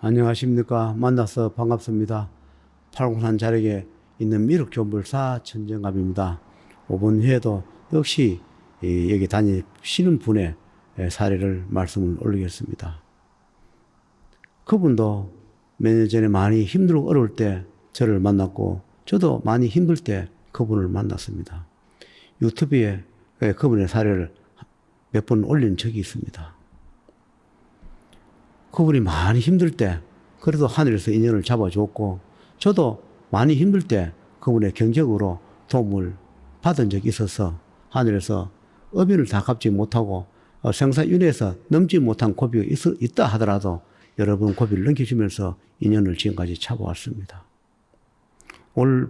안녕하십니까. 만나서 반갑습니다. 팔공산 자락에 있는 미륵조물사 천정갑입니다. 이번 회에도 역시 여기 다니시는 분의 사례를 말씀을 올리겠습니다. 그분도 몇 년 전에 많이 힘들고 어려울 때 저를 만났고, 저도 많이 힘들 때 그분을 만났습니다. 유튜브에 그분의 사례를 몇 번 올린 적이 있습니다. 그분이 많이 힘들 때 그래도 하늘에서 인연을 잡아줬고, 저도 많이 힘들 때 그분의 경제적으로 도움을 받은 적이 있어서 하늘에서 업인을 다 갚지 못하고 생사윤회에서 넘지 못한 고비가 있다 하더라도 여러 번 고비를 넘겨주면서 인연을 지금까지 잡아왔습니다. 올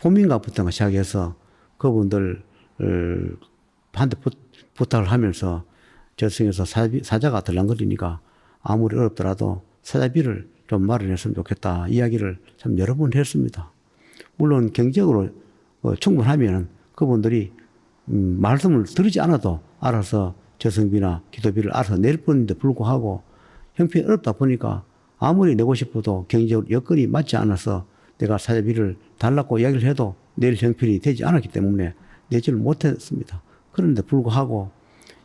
봄인가부터 시작해서 그분들 한테 부탁을 하면서 저승에서 사자가 들랑거리니까 아무리 어렵더라도 사자비를 좀 마련했으면 좋겠다 이야기를 참 여러 번 했습니다. 물론 경제적으로 충분하면 그분들이 말씀을 들으지 않아도 알아서 저승비나 기도비를 알아서 낼 뿐인데 불구하고 형편이 어렵다 보니까 아무리 내고 싶어도 경제적으로 여건이 맞지 않아서 내가 사자비를 달라고 이야기를 해도 낼 형편이 되지 않았기 때문에 내지를 못했습니다. 그런데 불구하고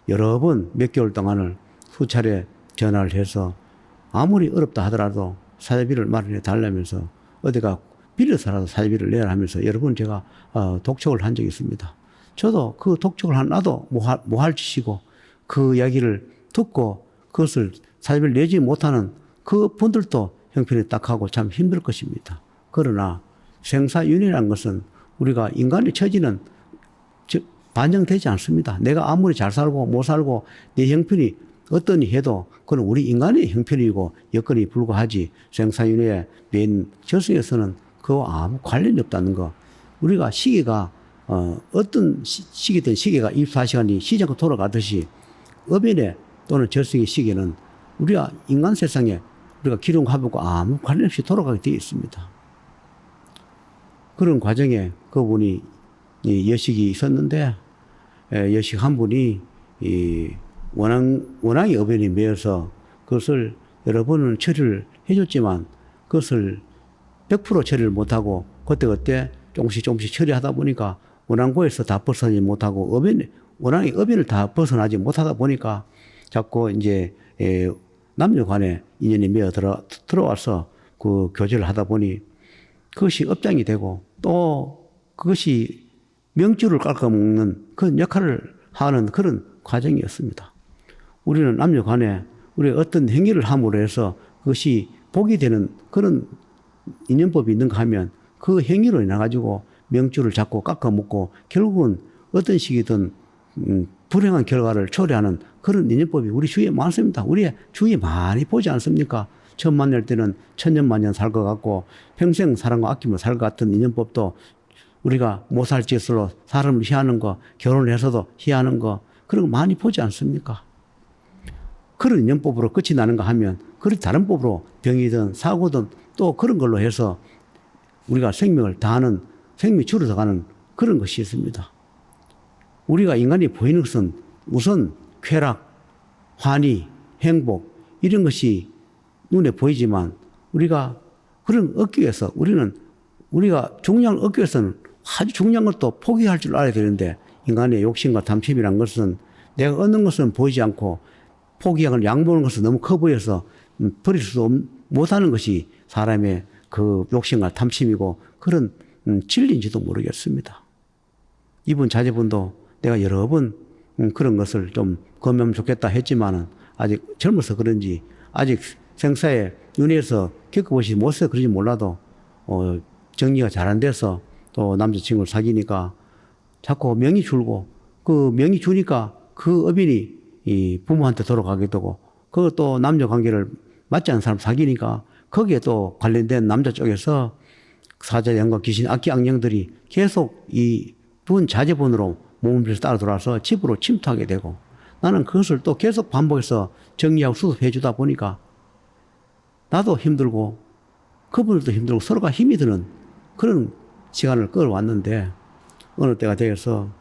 여러 번 몇 개월 동안을 수차례 전화를 해서 아무리 어렵다 하더라도 사자비를 마련해 달라면서 어디가 빌려서라도 사자비를 내라 하면서 여러 번 제가 독촉을 한 적이 있습니다. 저도 그 독촉을 한 나도 모할 짓이고 그 이야기를 듣고 그것을 사자비를 내지 못하는 그 분들도 형편이 딱하고 참 힘들 것입니다. 그러나 생사윤회라는 것은 우리가 인간의 처지는 반영되지 않습니다. 내가 아무리 잘 살고 못 살고 내 형편이 어떠니 해도 그건 우리 인간의 형편이고 여건이 불과하지 생사윤회의 맨 저승에서는 그와 아무 관련이 없다는 거. 우리가 시계가 어떤 시계든 시계가 24시간이 시장으로 돌아가듯이 업인의 또는 저승의 시계는 우리가 인간 세상에 우리가 기름하고 아무 관련 없이 돌아가게 되어 있습니다. 그런 과정에 그분이 여식이 있었는데 여식 한 분이 원앙이 업인이 매여서 그것을 여러 번은 처리를 해줬지만 그것을 100% 처리를 못하고 그때 조금씩 처리하다 보니까 원앙고에서 다 벗어나지 못하고 원앙이 업인을 다 벗어나지 못하다 보니까 자꾸 이제 남녀 간에 인연이 매어 들어와서 그 교제를 하다 보니 그것이 업장이 되고 또 그것이 명주를 깎아먹는 그런 역할을 하는 그런 과정이었습니다. 우리는 남녀 간에 우리가 어떤 행위를 함으로 해서 그것이 복이 되는 그런 인연법이 있는가 하면 그 행위로 인해 가지고 명주를 자꾸 깎아먹고 결국은 어떤 식이든 불행한 결과를 초래하는 그런 인연법이 우리 주위에 많습니다. 우리 주위에 많이 보지 않습니까? 처음 만날 때는 천년만년 살 것 같고 평생 사람과 아끼며 살 것 같은 인연법도 우리가 못 살 짓으로 사람을 희하는 거, 결혼을 해서도 희하는 거 그런 거 많이 보지 않습니까? 그런 인연법으로 끝이 나는가 하면 그런 다른 법으로 병이든 사고든 또 그런 걸로 해서 우리가 생명을 다하는 생명이 줄어들어가는 그런 것이 있습니다. 우리가 인간이 보이는 것은 우선 쾌락, 환희, 행복 이런 것이 눈에 보이지만 우리가 그런 얻기 위해서 우리가 중요한 얻기 위해서는 아주 중요한 것도 포기할 줄 알아야 되는데 인간의 욕심과 탐심이란 것은 내가 얻는 것은 보이지 않고 포기하거나 양보하는 것은 너무 커 보여서 버릴 수 못하는 것이 사람의 그 욕심과 탐심이고 그런 진리인지도 모르겠습니다. 이분 자제분도 내가 여러 번 그런 것을 좀 검하면 좋겠다 했지만은 아직 젊어서 그런지 아직 생사의 윤회에서 겪어보시지 못해서 그런지 몰라도 정리가 잘 안 돼서 또 남자친구를 사귀니까 자꾸 명이 줄고 그 명이 주니까 그 업인이 이 부모한테 돌아가게 되고 그것도 남녀 관계를 맞지 않는 사람 사귀니까 거기에 또 관련된 남자 쪽에서 사자, 영과 귀신, 악기, 악령들이 계속 이 분 자제분으로 몸을 빌어서 따라 돌아서 집으로 침투하게 되고 나는 그것을 또 계속 반복해서 정리하고 수습해 주다 보니까 나도 힘들고 그분들도 힘들고 서로가 힘이 드는 그런 시간을 끌어왔는데 어느 때가 되어서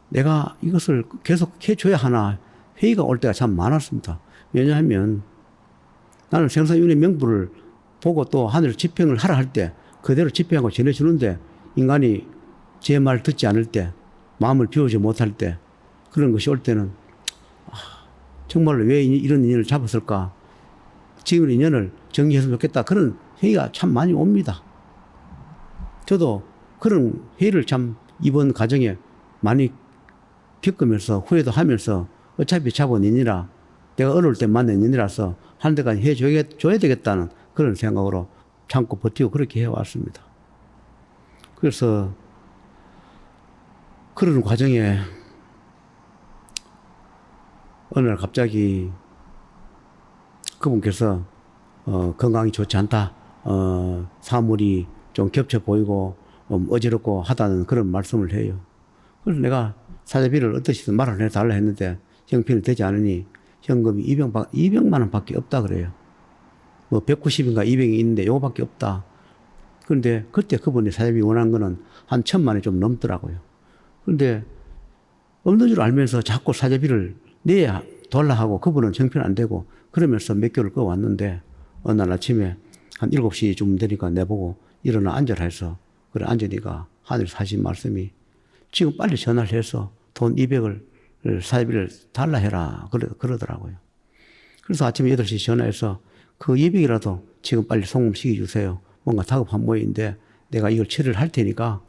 내가 이것을 계속 해줘야 하나 회의가 올 때가 참 많았습니다. 왜냐하면 나는 생사윤회 명부를 보고 또 하늘 집행을 하라 할 때 그대로 집행하고 전해주는데 인간이 제 말 듣지 않을 때 마음을 비우지 못할 때 그런 것이 올 때는 정말로 왜 이런 인연을 잡았을까? 지금 인연을 정리했으면 좋겠다. 그런 회의가 참 많이 옵니다. 저도 그런 회의를 참 이번 과정에 많이 겪으면서 후회도 하면서 어차피 잡은 인이라 내가 어려울 때 만난 인이라서 한 데까지 해줘야 되겠다는 그런 생각으로 참고 버티고 그렇게 해왔습니다. 그래서 그런 과정에 어느 날 갑자기 그분께서 건강이 좋지 않다. 사물이 좀 겹쳐 보이고 어지럽고 하다는 그런 말씀을 해요. 그래서 내가 사자비를 어떠시든 말을 해달라 했는데 형편이 되지 않으니 현금이 200만 원밖에 없다 그래요. 뭐 190인가 200이 있는데 요거밖에 없다. 그런데 그때 그분이 사자비 원한 거는 한 1000만 원이 좀 넘더라고요. 그런데 없는 줄 알면서 자꾸 사자비를 내야 돌라 하고 그분은 형편 안 되고 그러면서 몇 개월을 꺼왔는데 어느 날 아침에 한 7시쯤 되니까 내보고 일어나 앉으라 해서 그래 앉으니까 하늘에서 하신 말씀이 지금 빨리 전화를 해서 돈 200을 사자비를 달라 해라 그러더라고요. 그래서 아침에 8시 전화해서 그 200이라도 지금 빨리 송금시켜 주세요. 뭔가 다급한 모임인데 내가 이걸 처리를 할 테니까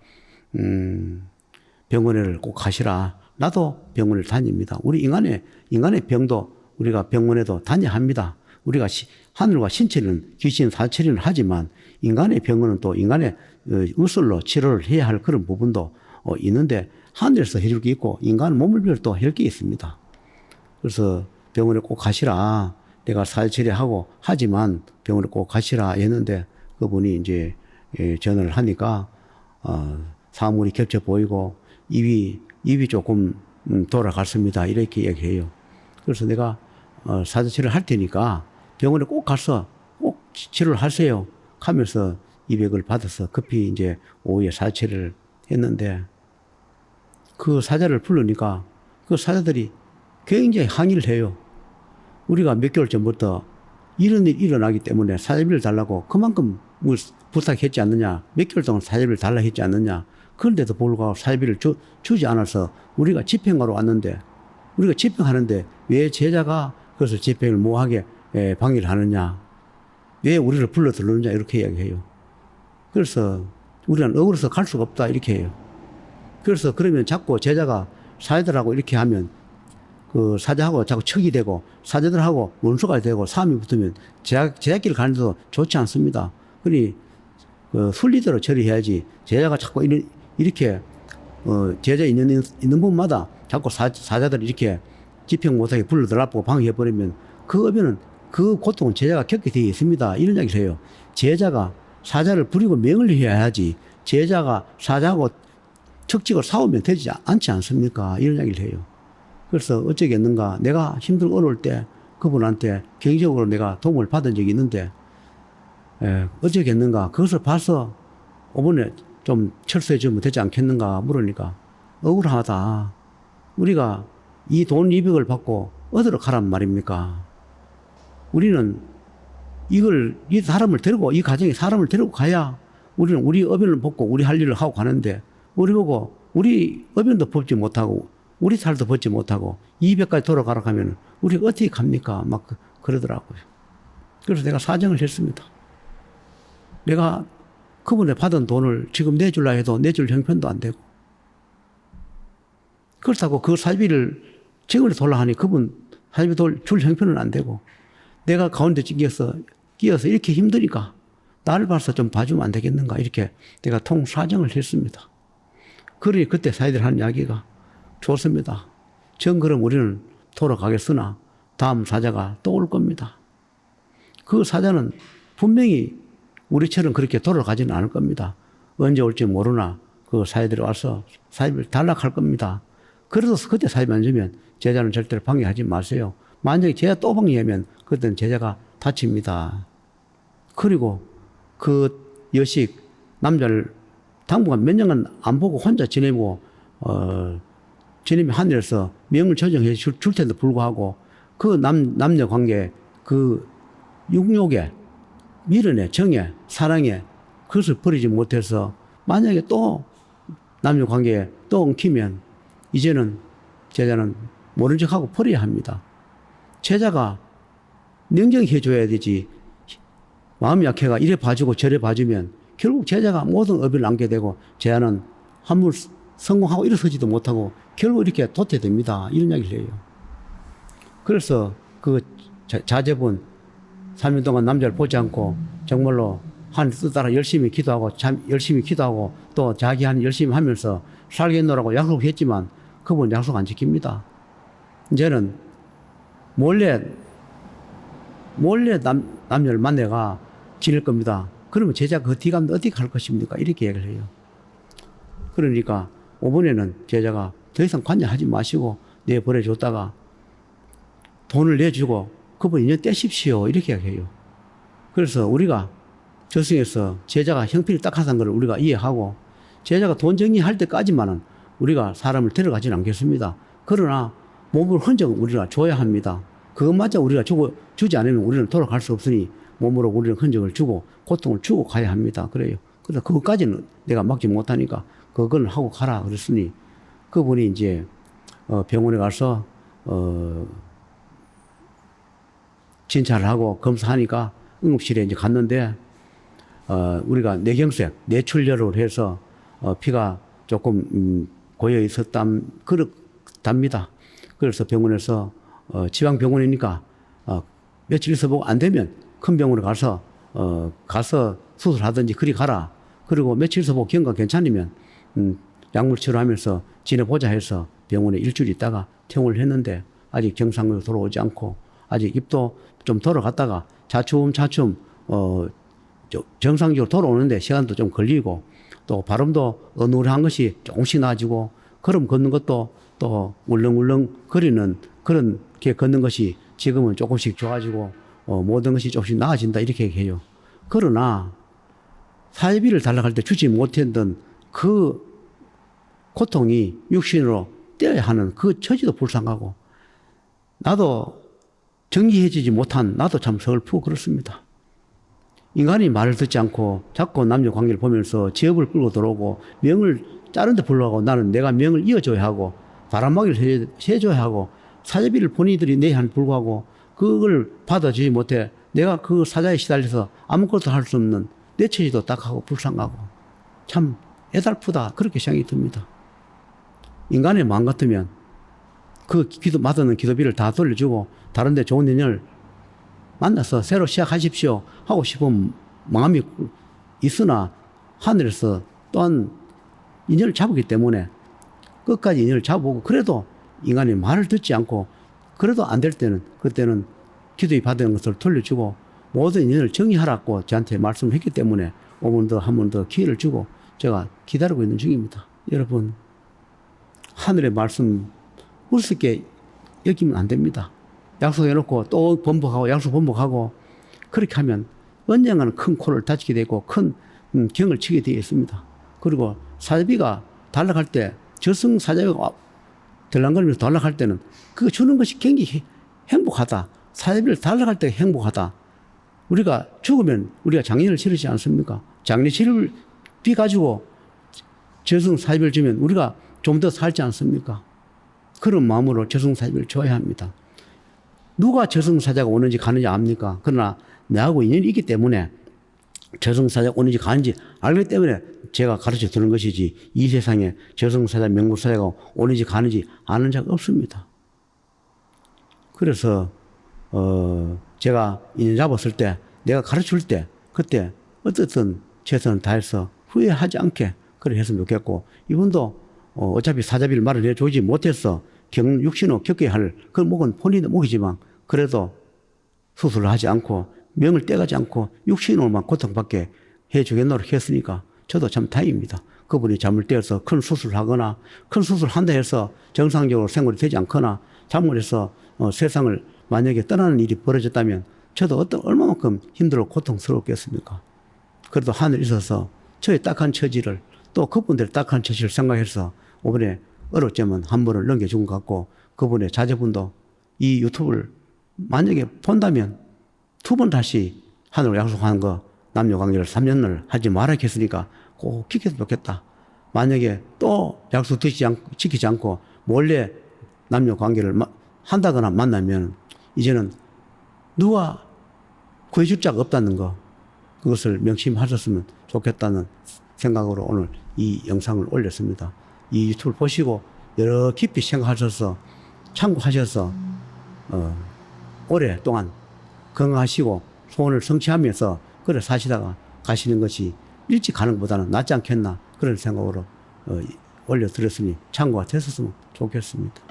병원에를 꼭 가시라. 나도 병원을 다닙니다. 우리 인간의 병도 우리가 병원에도 다녀야 합니다. 우리가 하늘과 신체는 귀신 사처리는 하지만 인간의 병원은 또 인간의 의술로 치료를 해야 할 그런 부분도 있는데 하늘에서 해줄 게 있고 인간 몸을 빌려 또 할 게 있습니다. 그래서 병원에 꼭 가시라. 내가 사처리하고 하지만 병원에 꼭 가시라 했는데 그분이 이제 전화를 하니까 사물이 겹쳐 보이고 입이 조금 돌아갔습니다. 이렇게 얘기해요. 그래서 내가 사자치료를 할 테니까 병원에 꼭 가서 꼭 치료를 하세요. 하면서 200을 받아서 급히 이제 오후에 사자치료를 했는데 그 사자를 부르니까 그 사자들이 굉장히 항의를 해요. 우리가 몇 개월 전부터 이런 일이 일어나기 때문에 사자비를 달라고 그만큼 부탁했지 않느냐. 몇 개월 동안 사자비를 달라 했지 않느냐. 그런데도 불구하고 사자비를 주지 않아서 우리가 집행하러 왔는데 우리가 집행하는데 왜 제자가 그것을 집행을 못하게 방해를 하느냐. 왜 우리를 불러 들르느냐 이렇게 이야기해요. 그래서 우리는 억울해서 갈 수가 없다 이렇게 해요. 그래서 그러면 자꾸 제자가 사자들하고 이렇게 하면 그 사자하고 자꾸 척이 되고 사자들하고 원수가 되고 싸움이 붙으면 제자끼리 가는데도 좋지 않습니다. 그러니 순리대로 처리해야지 제자가 자꾸 이렇게 제자 있는 분마다 자꾸 사자들 이렇게 집행 못하게 불러들라고 방해해버리면 그 업에는 그 고통은 제자가 겪게 되어 있습니다. 이런 이야기를 해요. 제자가 사자를 부리고 명을 해야 하지 제자가 사자하고 척지고 싸우면 되지 않지 않습니까? 이런 이야기를 해요. 그래서 어쩌겠는가 내가 힘들고 어려울 때 그분한테 개인적으로 내가 도움을 받은 적이 있는데 어쩌겠는가 그것을 봐서 이번에 좀 철수해 주면 되지 않겠는가 물으니까 억울하다. 우리가 이 돈 200을 받고 어디로 가란 말입니까? 우리는 이 사람을 데리고 이 가정에 사람을 데리고 가야 우리는 우리 어변을 벗고 우리 할 일을 하고 가는데 우리 보고 우리 어변도 벗지 못하고 우리 살도 벗지 못하고 200까지 돌아가라고 하면 우리가 어떻게 갑니까? 막 그러더라고요. 그래서 내가 사정을 했습니다. 내가 그분에 받은 돈을 지금 내주려 해도 내줄 형편도 안 되고 그렇다고 그 사비를 지금으로 돌라 하니 그분 사비 줄 형편은 안 되고 내가 가운데 끼어서 이렇게 힘드니까 나를 봐서 좀 봐주면 안 되겠는가 이렇게 내가 통사정을 했습니다. 그러니 그때 사이들 하는 이야기가 좋습니다. 전 그럼 우리는 돌아가겠으나 다음 사자가 또 올 겁니다. 그 사자는 분명히 우리처럼 그렇게 돌아가지는 않을 겁니다. 언제 올지 모르나 그 사자들이 와서 사입을 단락할 겁니다. 그래서 그때 사입 안 주면 제자는 절대로 방해하지 마세요. 만약에 제자 또 방해하면 그때는 제자가 다칩니다. 그리고 그 여식 남자를 당분간 몇 년간 안 보고 혼자 지내고 주님이 하늘에서 명을 조정해 줄 텐데 불구하고 그 남녀 관계 그 육욕에, 미련에, 정에, 사랑에 그것을 버리지 못해서 만약에 또 남녀 관계에 또 엉키면 이제는 제자는 모른 척하고 버려야 합니다. 제자가 냉정해 줘야 되지. 마음이 약해가 이래 봐주고 저래 봐주면 결국 제자가 모든 업을 남게 되고 제자는 한물 성공하고 일어서지도 못하고 결국 이렇게 도태됩니다. 이런 이야기를 해요. 그래서 그 자제분 3년 동안 남자를 보지 않고 정말로 하늘 뜻 따라 열심히 기도하고 열심히 기도하고 또 자기 한 열심히 하면서 살겠노라고 약속했지만 그분 약속 안 지킵니다. 이제는 몰래 남녀를 만나가 지낼 겁니다. 그러면 제자가 그 뒤가면 어떻게 갈 것입니까? 이렇게 얘기를 해요. 그러니까 이번에는 제자가 더 이상 관여하지 마시고 내보내줬다가 돈을 내주고 그분 인연 떼십시오. 이렇게 얘기해요. 그래서 우리가 저승에서 제자가 형편이 딱하다는 걸 우리가 이해하고 제자가 돈 정리할 때까지만은 우리가 사람을 데려가지는 않겠습니다. 그러나 몸을 흔적은 우리가 줘야 합니다. 그것마저 우리가 주지 않으면 우리는 돌아갈 수 없으니 몸으로 우리는 흔적을 주고 고통을 주고 가야 합니다. 그래요. 그래서 그것까지는 내가 막지 못하니까 그건 하고 가라 그랬으니 그분이 이제 병원에 가서 진찰을 하고 검사하니까 응급실에 이제 갔는데 우리가 뇌경색, 뇌출혈을 해서 피가 조금 고여 있었답니다. 그래서 병원에서 지방병원이니까 며칠 있어 보고 안 되면 큰 병원에 가서 수술하든지 그리 가라. 그리고 며칠 있어 보고 경과 괜찮으면 약물 치료하면서 지내보자 해서 병원에 일주일 있다가 퇴원을 했는데 아직 정상으로 돌아오지 않고 아직 입도 좀 돌아갔다가 차츰 정상적으로 돌아오는데 시간도 좀 걸리고 또 발음도 어눌한 것이 조금씩 나아지고 걸음 걷는 것도 또 울렁울렁 거리는 그런 게 걷는 것이 지금은 조금씩 좋아지고 모든 것이 조금씩 나아진다 이렇게 얘기해요. 그러나 사회비를 달라고 할 때 주지 못했던 그 고통이 육신으로 떼어야 하는 그 처지도 불쌍하고 나도 정리해지지 못한 나도 참 서글프고 그렇습니다. 인간이 말을 듣지 않고 자꾸 남녀 관계를 보면서 지업을 끌고 들어오고 명을 자른데 불구하고 나는 내가 명을 이어줘야 하고 바람막이를 해줘야 하고 사제비를 본인들이 내야 하는 불구하고 그걸 받아주지 못해 내가 그 사자에 시달려서 아무것도 할 수 없는 내 처지도 딱하고 불쌍하고 참 애달프다 그렇게 생각이 듭니다. 인간의 마음 같으면 그 받는 기도비를 다 돌려주고 다른 데 좋은 인연을 만나서 새로 시작하십시오 하고 싶은 마음이 있으나 하늘에서 또한 인연을 잡았기 때문에 끝까지 인연을 잡아보고 그래도 인간이 말을 듣지 않고 그래도 안 될 때는 그때는 기도에 받은 것을 돌려주고 모든 인연을 정리하라고 저한테 말씀을 했기 때문에 한 번 더 기회를 주고 제가 기다리고 있는 중입니다. 여러분 하늘의 말씀 우습게 여기면 안 됩니다. 약속해놓고 또 번복하고 약속 번복하고 그렇게 하면 언젠가는 큰 코를 다치게 되고 큰 경을 치게 되어 있습니다. 그리고 사자비가 달락할 때 저승 사자비가 들랑거리면서 달락할 때는 그거 주는 것이 굉장히 행복하다. 사자비를 달락할 때 행복하다. 우리가 죽으면 우리가 장례를 치르지 않습니까? 장례 치를 비 가지고 저승 사자비를 주면 우리가 좀 더 살지 않습니까? 그런 마음으로 저승 사자비를 줘야 합니다. 누가 저승사자가 오는지 가는지 압니까? 그러나 나하고 인연이 있기 때문에 저승사자가 오는지 가는지 알기 때문에 제가 가르쳐 주는 것이지 이 세상에 저승사자, 명불사자가 오는지 가는지 아는 자가 없습니다. 그래서 제가 인연 잡았을 때 내가 가르칠 때 그때 어떻든 최선을 다해서 후회하지 않게 그렇게 했으면 좋겠고 이분도 어차피 사자비를 말을 해주지 못해서 육신으로 겪어야 할 그 목은 본인의 목이지만 그래도 수술을 하지 않고 명을 떼가지 않고 육신으로만 고통받게 해주겠노라 했으니까 저도 참 다행입니다. 그분이 잠을 떼어서 큰 수술을 하거나 큰 수술을 한다 해서 정상적으로 생활이 되지 않거나 잠을 해서 세상을 만약에 떠나는 일이 벌어졌다면 저도 얼마만큼 힘들고 고통스럽겠습니까? 그래도 하늘에 있어서 저의 딱한 처지를 또 그분들의 딱한 처지를 생각해서 이번에 어렵지만 한 번을 넘겨준 것 같고 그분의 자제분도 이 유튜브를 만약에 본다면 두 번 다시 하늘로 약속한 거 남녀 관계를 3년을 하지 말아 했으니까 꼭 지켰으면 좋겠다. 만약에 또 약속 지키지 않고 몰래 남녀 관계를 한다거나 만나면 이제는 누가 구해줄 자가 없다는 거, 그것을 명심하셨으면 좋겠다는 생각으로 오늘 이 영상을 올렸습니다. 이 유튜브를 보시고 여러 깊이 생각하셔서 참고하셔서 오랫동안 건강하시고 소원을 성취하면서 그래 사시다가 가시는 것이 일찍 가는 것보다는 낫지 않겠나 그런 생각으로 올려드렸으니 참고가 됐었으면 좋겠습니다.